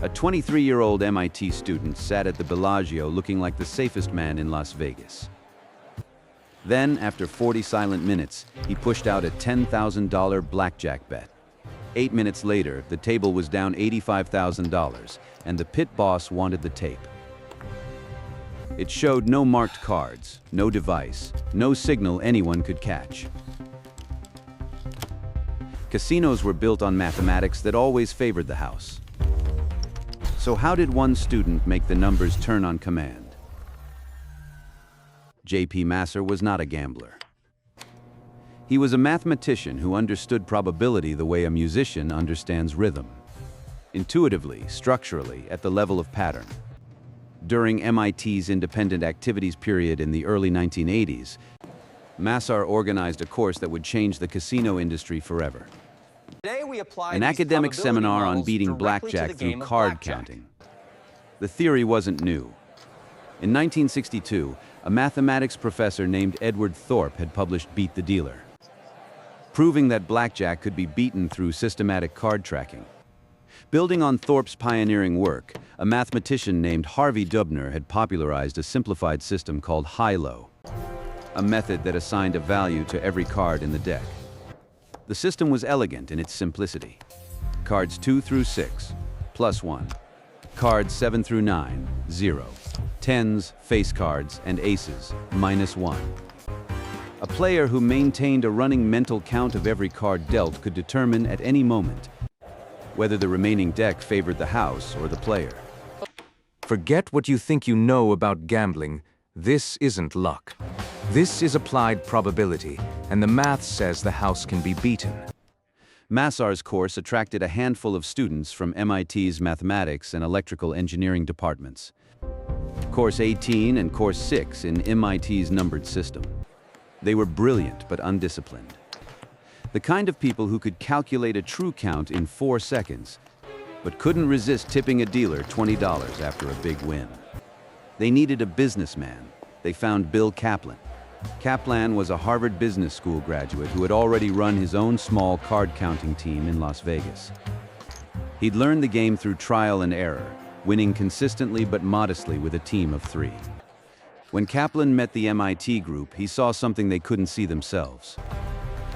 A 23-year-old MIT student sat at the Bellagio looking like the safest man in Las Vegas. Then, after 40 silent minutes, he pushed out a $10,000 blackjack bet. 8 minutes later, the table was down $85,000, and the pit boss wanted the tape. It showed no marked cards, no device, no signal anyone could catch. Casinos were built on mathematics that always favored the house. So how did one student make the numbers turn on command? J.P. Masser was not a gambler. He was a mathematician who understood probability the way a musician understands rhythm. Intuitively, structurally, at the level of pattern. During MIT's independent activities period in the early 1980s, Masser organized a course that would change the casino industry forever. Today we apply An academic seminar on beating blackjack through card counting. The theory wasn't new. In 1962, a mathematics professor named Edward Thorpe had published Beat the Dealer, proving that blackjack could be beaten through systematic card tracking. Building on Thorpe's pioneering work, a mathematician named Harvey Dubner had popularized a simplified system called high-low, a method that assigned a value to every card in the deck. The system was elegant in its simplicity. Cards 2 through 6, +1. Cards 7 through 9, 0. Tens, face cards, and aces, -1. A player who maintained a running mental count of every card dealt could determine at any moment whether the remaining deck favored the house or the player. Forget what you think you know about gambling. This isn't luck. This is applied probability, and the math says the house can be beaten. Masser's course attracted a handful of students from MIT's mathematics and electrical engineering departments. Course 18 and Course 6 in MIT's numbered system. They were brilliant but undisciplined. The kind of people who could calculate a true count in 4 seconds, but couldn't resist tipping a dealer $20 after a big win. They needed a businessman. They found Bill Kaplan. Kaplan was a Harvard Business School graduate who had already run his own small card-counting team in Las Vegas. He'd learned the game through trial and error, winning consistently but modestly with a team of 3. When Kaplan met the MIT group, he saw something they couldn't see themselves.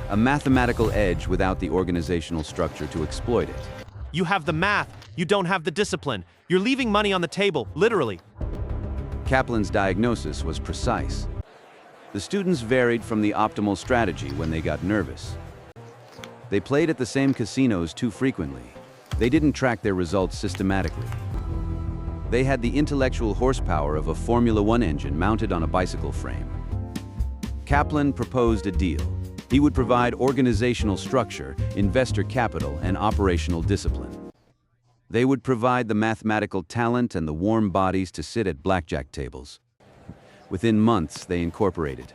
A mathematical edge without the organizational structure to exploit it. You have the math, you don't have the discipline. You're leaving money on the table, literally. Kaplan's diagnosis was precise. The students varied from the optimal strategy when they got nervous. They played at the same casinos too frequently. They didn't track their results systematically. They had the intellectual horsepower of a Formula One engine mounted on a bicycle frame. Kaplan proposed a deal. He would provide organizational structure, investor capital, and operational discipline. They would provide the mathematical talent and the warm bodies to sit at blackjack tables. Within months, they incorporated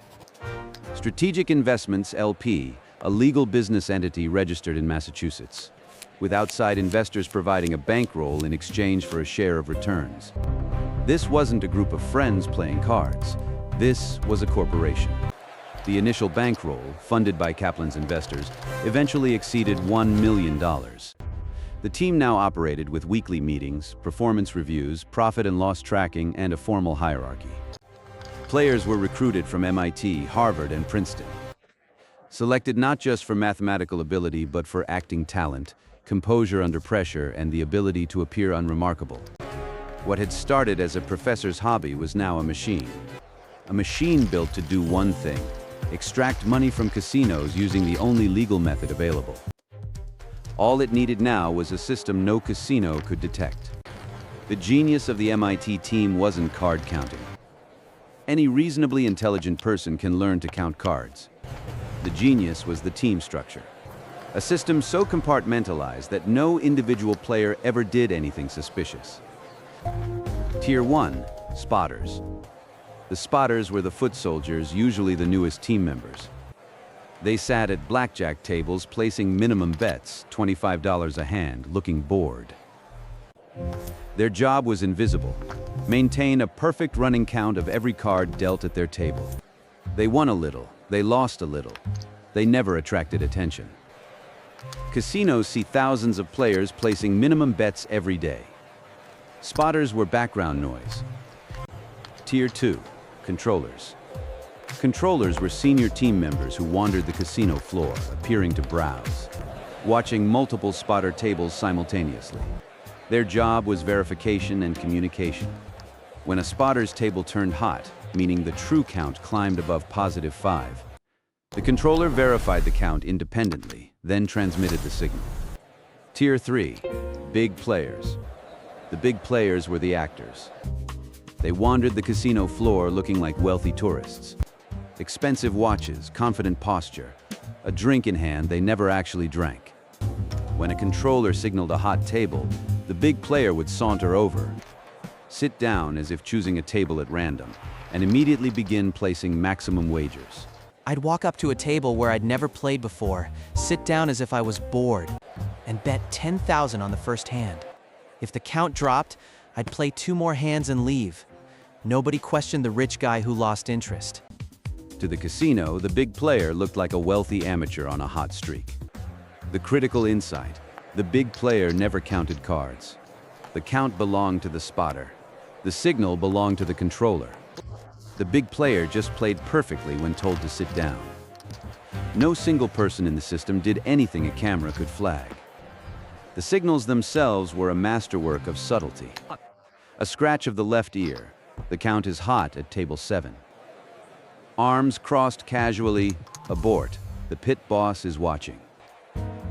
Strategic Investments LP, a legal business entity registered in Massachusetts, with outside investors providing a bankroll in exchange for a share of returns. This wasn't a group of friends playing cards. This was a corporation. The initial bankroll, funded by Kaplan's investors, eventually exceeded $1 million. The team now operated with weekly meetings, performance reviews, profit and loss tracking, and a formal hierarchy. Players were recruited from MIT, Harvard, and Princeton. Selected not just for mathematical ability, but for acting talent, composure under pressure, and the ability to appear unremarkable. What had started as a professor's hobby was now a machine. A machine built to do one thing: extract money from casinos using the only legal method available. All it needed now was a system no casino could detect. The genius of the MIT team wasn't card counting. Any reasonably intelligent person can learn to count cards. The genius was the team structure. A system so compartmentalized that no individual player ever did anything suspicious. Tier 1, spotters. The spotters were the foot soldiers, usually the newest team members. They sat at blackjack tables placing minimum bets, $25 a hand, looking bored. Their job was invisible. Maintain a perfect running count of every card dealt at their table. They won a little, they lost a little. They never attracted attention. Casinos see thousands of players placing minimum bets every day. Spotters were background noise. Tier 2, controllers. Controllers were senior team members who wandered the casino floor, appearing to browse, watching multiple spotter tables simultaneously. Their job was verification and communication. When a spotter's table turned hot, meaning the true count climbed above +5, the controller verified the count independently, then transmitted the signal. Tier 3, big players. The big players were the actors. They wandered the casino floor looking like wealthy tourists. Expensive watches, confident posture, a drink in hand they never actually drank. When a controller signaled a hot table, the big player would saunter over, sit down as if choosing a table at random, and immediately begin placing maximum wagers. I'd walk up to a table where I'd never played before, sit down as if I was bored, and bet 10,000 on the first hand. If the count dropped, I'd play 2 more hands and leave. Nobody questioned the rich guy who lost interest. To the casino, the big player looked like a wealthy amateur on a hot streak. The critical insight: the big player never counted cards. The count belonged to the spotter. The signal belonged to the controller. The big player just played perfectly when told to sit down. No single person in the system did anything a camera could flag. The signals themselves were a masterwork of subtlety. A scratch of the left ear. The count is hot at table 7. Arms crossed casually. Abort. The pit boss is watching.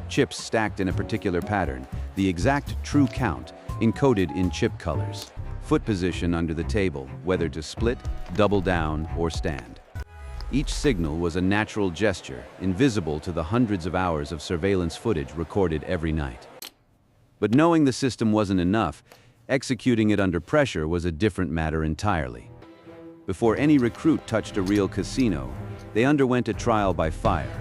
Chips stacked in a particular pattern. The exact true count, encoded in chip colors. Foot position under the table, whether to split, double down, or stand. Each signal was a natural gesture, invisible to the hundreds of hours of surveillance footage recorded every night. But knowing the system wasn't enough, executing it under pressure was a different matter entirely. Before any recruit touched a real casino, they underwent a trial by fire.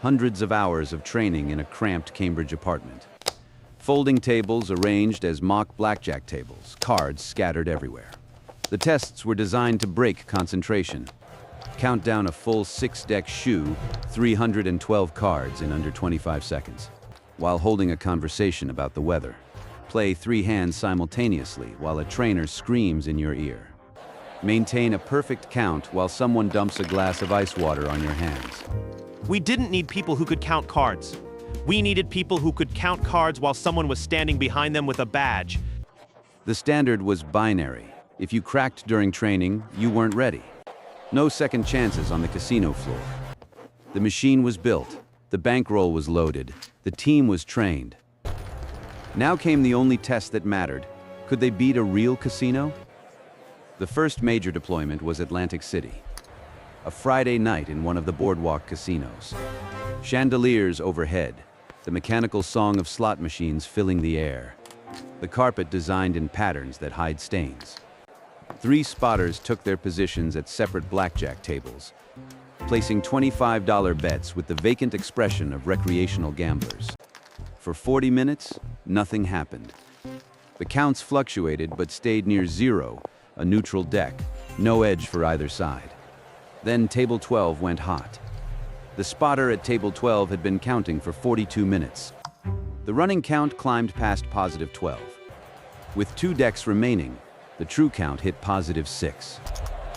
Hundreds of hours of training in a cramped Cambridge apartment. Folding tables arranged as mock blackjack tables, cards scattered everywhere. The tests were designed to break concentration. Count down a full 6-deck shoe, 312 cards in under 25 seconds, while holding a conversation about the weather. Play 3 hands simultaneously while a trainer screams in your ear. Maintain a perfect count while someone dumps a glass of ice water on your hands. We didn't need people who could count cards. We needed people who could count cards while someone was standing behind them with a badge. The standard was binary. If you cracked during training, you weren't ready. No second chances on the casino floor. The machine was built, the bankroll was loaded, the team was trained. Now came the only test that mattered. Could they beat a real casino? The first major deployment was Atlantic City. A Friday night in one of the boardwalk casinos. Chandeliers overhead, the mechanical song of slot machines filling the air. The carpet designed in patterns that hide stains. 3 spotters took their positions at separate blackjack tables, placing $25 bets with the vacant expression of recreational gamblers. For 40 minutes, nothing happened. The counts fluctuated but stayed near 0, a neutral deck, no edge for either side. Then table 12 went hot. The spotter at table 12 had been counting for 42 minutes. The running count climbed past +12. With 2 decks remaining, the true count hit +6.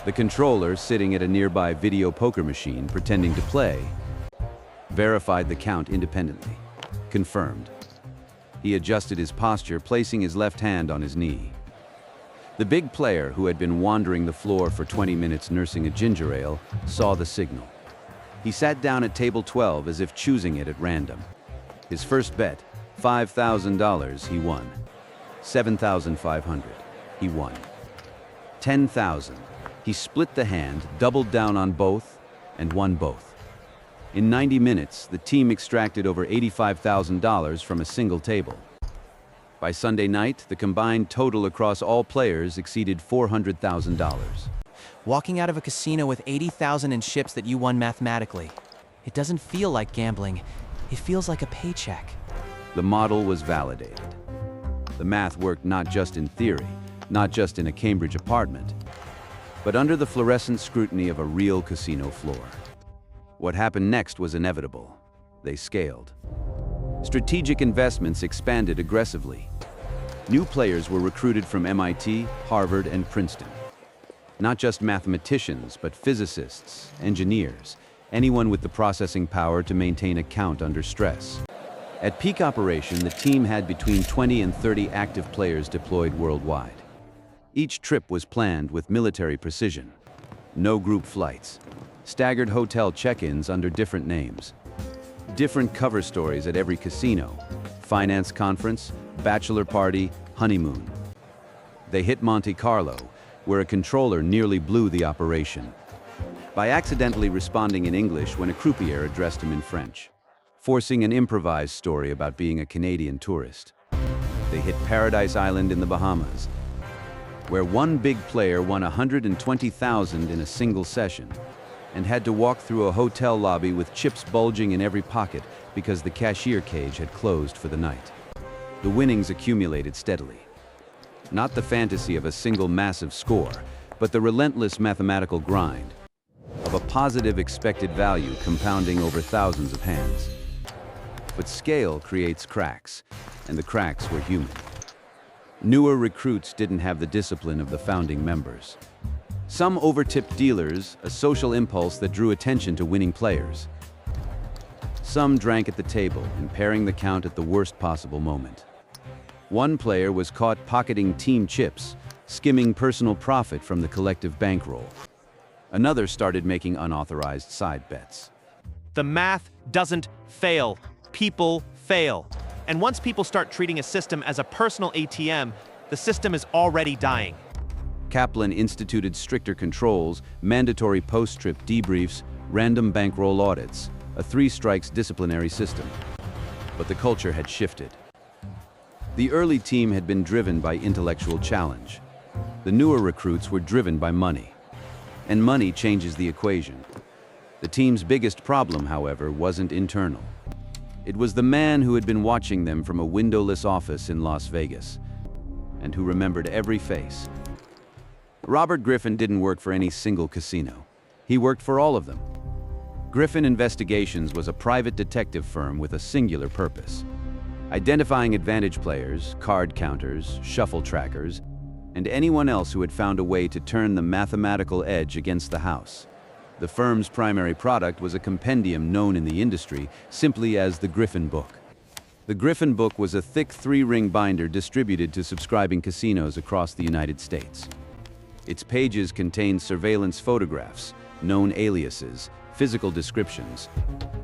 The controller, sitting at a nearby video poker machine pretending to play, verified the count independently. Confirmed. He adjusted his posture, placing his left hand on his knee. The big player, who had been wandering the floor for 20 minutes nursing a ginger ale, saw the signal. He sat down at table 12 as if choosing it at random. His first bet, $5,000, he won. $7,500, he won. $10,000, he split the hand, doubled down on both, and won both. In 90 minutes, the team extracted over $85,000 from a single table. By Sunday night, the combined total across all players exceeded $400,000. Walking out of a casino with 80,000 in chips that you won mathematically. It doesn't feel like gambling. It feels like a paycheck. The model was validated. The math worked not just in theory, not just in a Cambridge apartment, but under the fluorescent scrutiny of a real casino floor. What happened next was inevitable. They scaled. Strategic investments expanded aggressively. New players were recruited from MIT, Harvard, and Princeton. Not just mathematicians, but physicists, engineers, anyone with the processing power to maintain a count under stress. At peak operation, the team had between 20 and 30 active players deployed worldwide. Each trip was planned with military precision. No group flights. Staggered hotel check-ins under different names. Different cover stories at every casino. Finance conference, bachelor party, honeymoon. They hit Monte Carlo, where a controller nearly blew the operation by accidentally responding in English when a croupier addressed him in French, forcing an improvised story about being a Canadian tourist. They hit Paradise Island in the Bahamas, where one big player won $120,000 in a single session and had to walk through a hotel lobby with chips bulging in every pocket because the cashier cage had closed for the night. The winnings accumulated steadily. Not the fantasy of a single massive score, but the relentless mathematical grind of a positive expected value compounding over thousands of hands. But scale creates cracks, and the cracks were human. Newer recruits didn't have the discipline of the founding members. Some overtipped dealers, a social impulse that drew attention to winning players. Some drank at the table, impairing the count at the worst possible moment. One player was caught pocketing team chips, skimming personal profit from the collective bankroll. Another started making unauthorized side bets. The math doesn't fail. People fail. And once people start treating a system as a personal ATM, the system is already dying. Kaplan instituted stricter controls, mandatory post-trip debriefs, random bankroll audits, a 3-strikes disciplinary system. But the culture had shifted. The early team had been driven by intellectual challenge. The newer recruits were driven by money. And money changes the equation. The team's biggest problem, however, wasn't internal. It was the man who had been watching them from a windowless office in Las Vegas, and who remembered every face. Robert Griffin didn't work for any single casino. He worked for all of them. Griffin Investigations was a private detective firm with a singular purpose: identifying advantage players, card counters, shuffle trackers, and anyone else who had found a way to turn the mathematical edge against the house. The firm's primary product was a compendium known in the industry simply as the Griffin Book. The Griffin Book was a thick 3-ring binder distributed to subscribing casinos across the United States. Its pages contained surveillance photographs, known aliases, physical descriptions,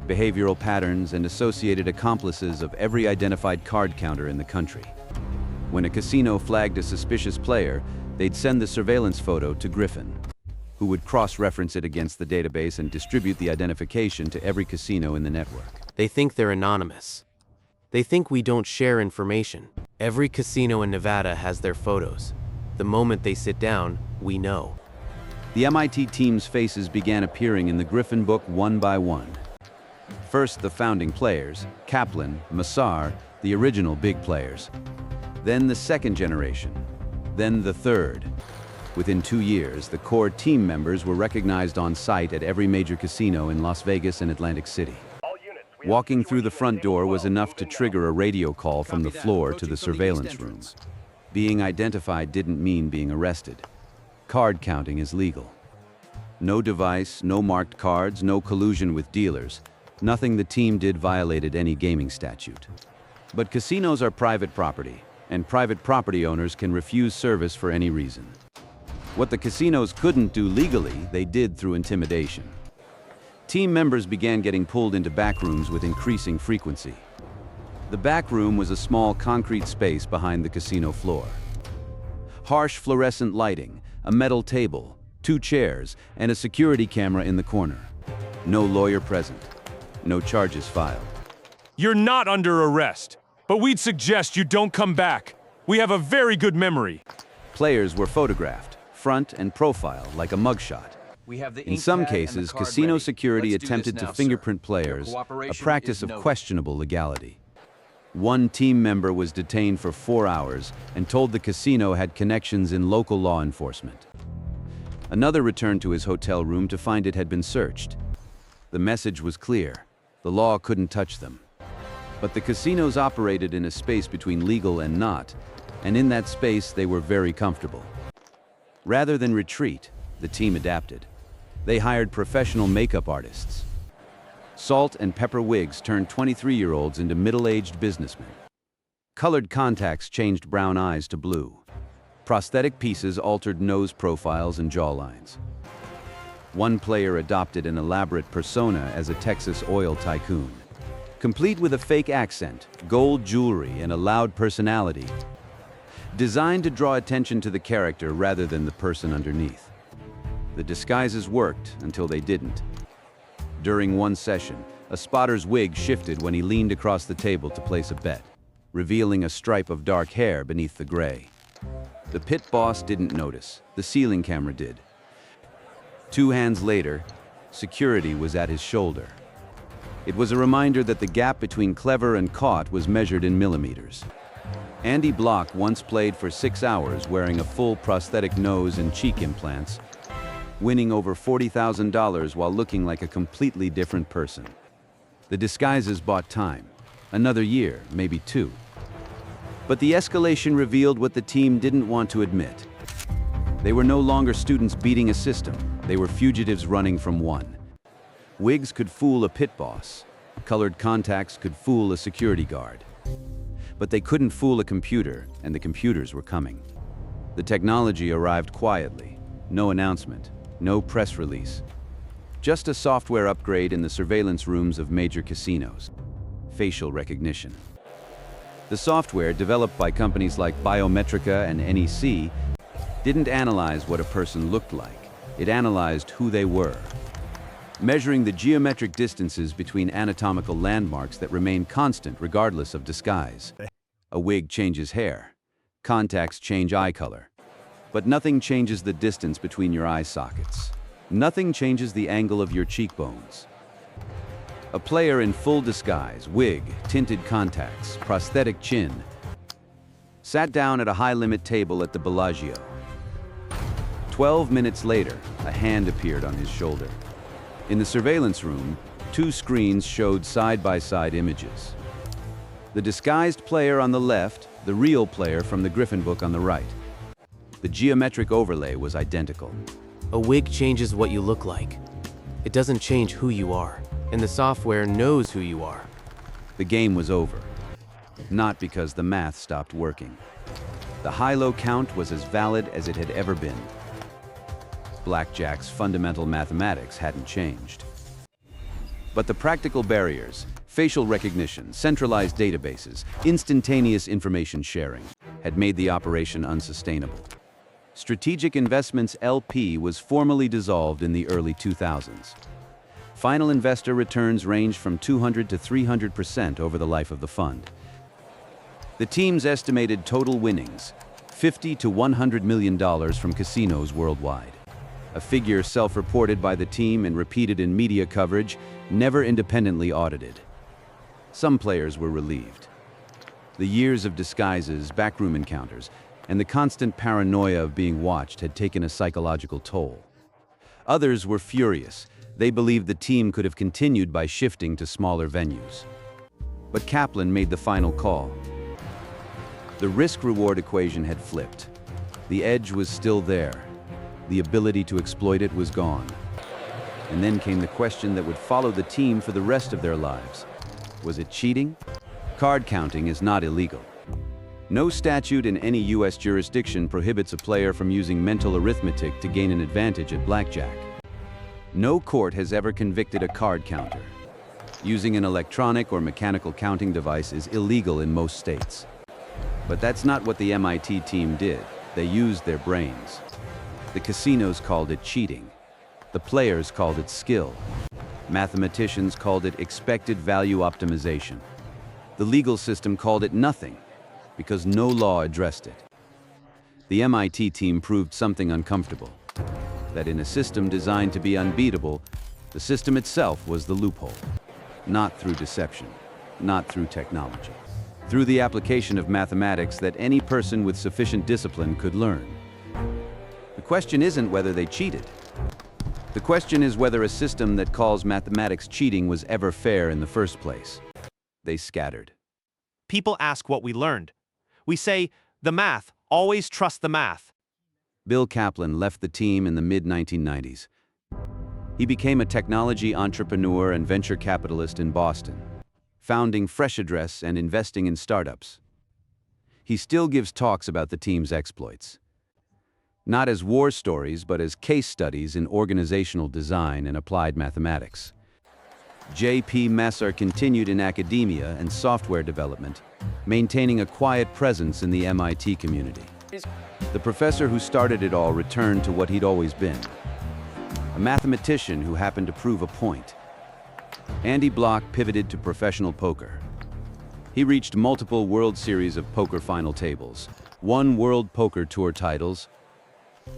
behavioral patterns, and associated accomplices of every identified card counter in the country. When a casino flagged a suspicious player, they'd send the surveillance photo to Griffin, who would cross-reference it against the database and distribute the identification to every casino in the network. They think they're anonymous. They think we don't share information. Every casino in Nevada has their photos. The moment they sit down, we know. The MIT team's faces began appearing in the Griffin Book one by one. First, the founding players, Kaplan, Massar, the original big players. Then the second generation. Then the third. Within 2 years, the core team members were recognized on site at every major casino in Las Vegas and Atlantic City. Walking through the front door was enough to trigger a radio call from the floor to the surveillance room. Being identified didn't mean being arrested. Card counting is legal. No device, no marked cards, no collusion with dealers. Nothing the team did violated any gaming statute. But casinos are private property, and private property owners can refuse service for any reason. What the casinos couldn't do legally, they did through intimidation. Team members began getting pulled into back rooms with increasing frequency. The back room was a small concrete space behind the casino floor. Harsh fluorescent lighting, a metal table, 2 chairs, and a security camera in the corner. No lawyer present. No charges filed. You're not under arrest, but we'd suggest you don't come back. We have a very good memory. Players were photographed, front and profile, like a mugshot. In some cases, casino security attempted to fingerprint players, a practice of questionable legality. One team member was detained for 4 hours and told the casino had connections in local law enforcement. Another returned to his hotel room to find it had been searched. The message was clear: the law couldn't touch them. But the casinos operated in a space between legal and not, And in that space, they were very comfortable. Rather than retreat, the team adapted. They hired professional makeup artists. Salt and pepper wigs turned 23-year-olds into middle-aged businessmen. Colored contacts changed brown eyes to blue. Prosthetic pieces altered nose profiles and jawlines. One player adopted an elaborate persona as a Texas oil tycoon, complete with a fake accent, gold jewelry, and a loud personality, designed to draw attention to the character rather than the person underneath. The disguises worked until they didn't. During one session, a spotter's wig shifted when he leaned across the table to place a bet, revealing a stripe of dark hair beneath the gray. The pit boss didn't notice. The ceiling camera did. 2 hands later, security was at his shoulder. It was a reminder that the gap between clever and caught was measured in millimeters. Andy Block once played for 6 hours wearing a full prosthetic nose and cheek implants, winning over $40,000 while looking like a completely different person. The disguises bought time. Another year, maybe 2. But the escalation revealed what the team didn't want to admit. They were no longer students beating a system. They were fugitives running from one. Wigs could fool a pit boss. Colored contacts could fool a security guard. But they couldn't fool a computer, and the computers were coming. The technology arrived quietly. No announcement, no press release. Just a software upgrade in the surveillance rooms of major casinos. Facial recognition. The software, developed by companies like Biometrica and NEC, didn't analyze what a person looked like. It analyzed who they were, measuring the geometric distances between anatomical landmarks that remain constant regardless of disguise. A wig changes hair. Contacts change eye color. But nothing changes the distance between your eye sockets. Nothing changes the angle of your cheekbones. A player in full disguise, wig, tinted contacts, prosthetic chin, sat down at a high-limit table at the Bellagio. 12 minutes later, a hand appeared on his shoulder. In the surveillance room, 2 screens showed side-by-side images. The disguised player on the left, the real player from the Griffin book on the right. The geometric overlay was identical. A wig changes what you look like. It doesn't change who you are, and the software knows who you are. The game was over. Not because the math stopped working. The high-low count was as valid as it had ever been. Blackjack's fundamental mathematics hadn't changed. But the practical barriers, facial recognition, centralized databases, instantaneous information sharing, had made the operation unsustainable. Strategic Investments LP was formally dissolved in the early 2000s. Final investor returns ranged from 200 to 300% over the life of the fund. The team's estimated total winnings, $50 to $100 million from casinos worldwide. A figure self-reported by the team and repeated in media coverage, never independently audited. Some players were relieved. The years of disguises, backroom encounters, and the constant paranoia of being watched had taken a psychological toll. Others were furious. They believed the team could have continued by shifting to smaller venues. But Kaplan made the final call. The risk-reward equation had flipped. The edge was still there. The ability to exploit it was gone. And then came the question that would follow the team for the rest of their lives. Was it cheating? Card counting is not illegal. No statute in any U.S. jurisdiction prohibits a player from using mental arithmetic to gain an advantage at blackjack. No court has ever convicted a card counter. Using an electronic or mechanical counting device is illegal in most states. But that's not what the MIT team did. They used their brains. The casinos called it cheating. The players called it skill. Mathematicians called it expected value optimization. The legal system called it nothing, because no law addressed it. The MIT team proved something uncomfortable. That in a system designed to be unbeatable, the system itself was the loophole. Not through deception, not through technology. Through the application of mathematics that any person with sufficient discipline could learn. The question isn't whether they cheated. The question is whether a system that calls mathematics cheating was ever fair in the first place. They scattered. People ask what we learned. We say, The math. Always trust the math. Bill Kaplan left the team in the mid-1990s. He became a technology entrepreneur and venture capitalist in Boston, founding Fresh Address and investing in startups. He still gives talks about the team's exploits, not as war stories, but as case studies in organizational design and applied mathematics. J.P. Messer continued in academia and software development, maintaining a quiet presence in the MIT community. The professor who started it all returned to what he'd always been, a mathematician who happened to prove a point. Andy Block pivoted to professional poker. He reached multiple World Series of Poker final tables, won World Poker Tour titles,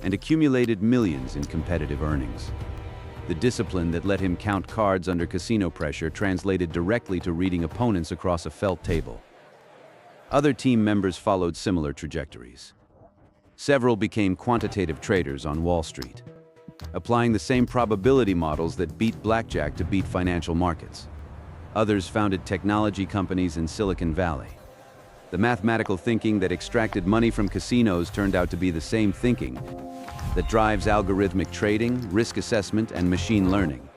and accumulated millions in competitive earnings. The discipline that let him count cards under casino pressure translated directly to reading opponents across a felt table. Other team members followed similar trajectories. Several became quantitative traders on Wall Street, applying the same probability models that beat blackjack to beat financial markets. Others founded technology companies in Silicon Valley. The mathematical thinking that extracted money from casinos turned out to be the same thinking that drives algorithmic trading, risk assessment, and machine learning.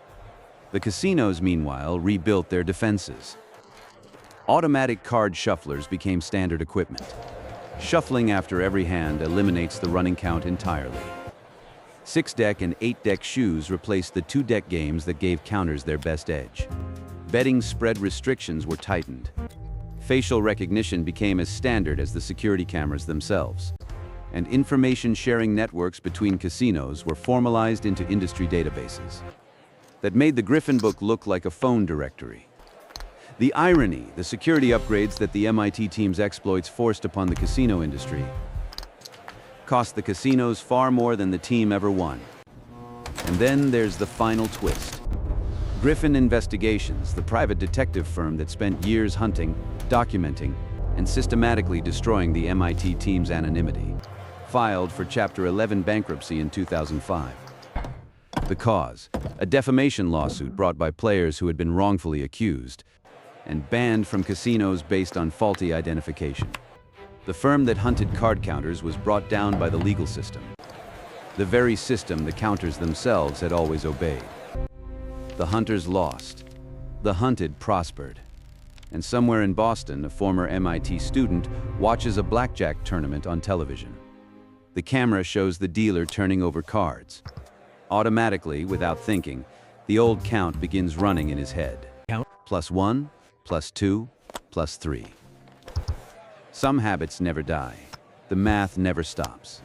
The casinos, meanwhile, rebuilt their defenses. Automatic card shufflers became standard equipment. Shuffling after every hand eliminates the running count entirely. 6-deck and 8-deck shoes replaced the 2-deck games that gave counters their best edge. Betting spread restrictions were tightened. Facial recognition became as standard as the security cameras themselves. And information-sharing networks between casinos were formalized into industry databases that made the Griffin book look like a phone directory. The irony, the security upgrades that the MIT team's exploits forced upon the casino industry cost the casinos far more than the team ever won. And then there's the final twist. Griffin Investigations, the private detective firm that spent years hunting, documenting, and systematically destroying the MIT team's anonymity, filed for Chapter 11 bankruptcy in 2005. The cause, a defamation lawsuit brought by players who had been wrongfully accused and banned from casinos based on faulty identification. The firm that hunted card counters was brought down by the legal system, the very system the counters themselves had always obeyed. The hunters lost. The hunted prospered. And somewhere in Boston, a former MIT student watches a blackjack tournament on television. The camera shows the dealer turning over cards. Automatically, without thinking, the old count begins running in his head. +1, +2, +3. Some habits never die. The math never stops.